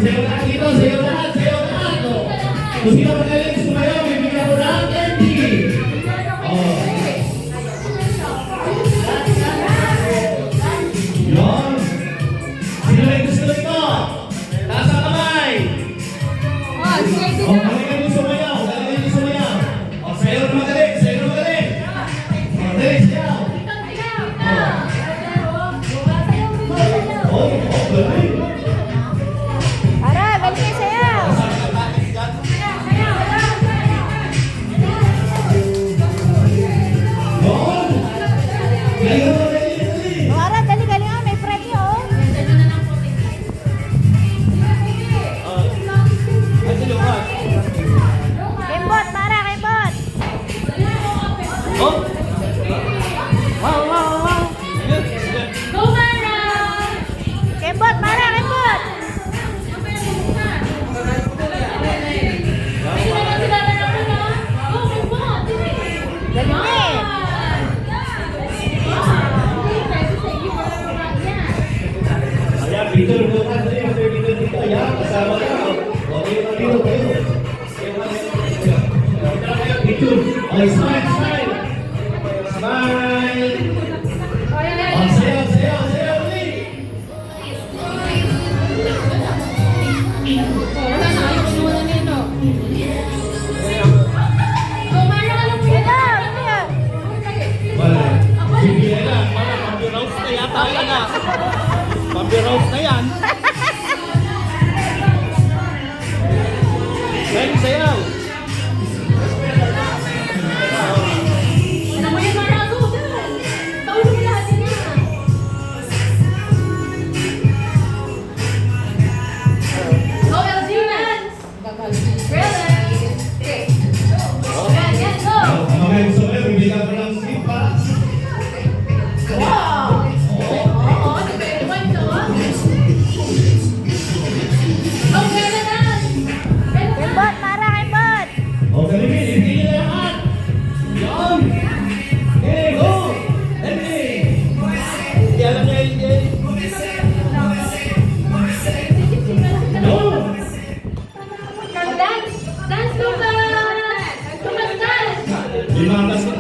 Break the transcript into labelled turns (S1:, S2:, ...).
S1: Sayaw lahat dito, sayaw lahat, sayaw lahat. Kung sino magaling sumayaw, bibigyan ko ng candy. Yun. Sino na yung gusto nito? Taas ang kamay. Magaling yung sumayaw, magaling yung sumayaw. Sayaw na magaling, sayaw na magaling. Magaling, sayaw. Galing. Picture mo ka dito, picture dito, yan, kasama ka. Okay, dito, kayo. Picture. Okay, smile, smile. Smile. Sayaw, sayaw, sayaw, ulit.
S2: Wala na, ayaw ko muna nito.
S1: Wala. Sige na, pambirouse na yata yan ah. Pambirouse na yan. Ready, sayaw.
S2: Ano mo yan, Marago? Taulog mo lahat niya. Go, LG, dance! Really? Okay. Yan, go!
S1: Okay, gusto ko yun, bibigyan ko ng skip pa.
S2: Wow! Oo, nag-everyone to. Okay na dance!
S3: Kembot, para kembot.
S1: Okay, hindi nila lahat. Yan. Okay, go. Ready. Hindi alam niya yung day. Go.
S2: Dance! Dance, Lucas! Lucas, dance!
S1: Limantas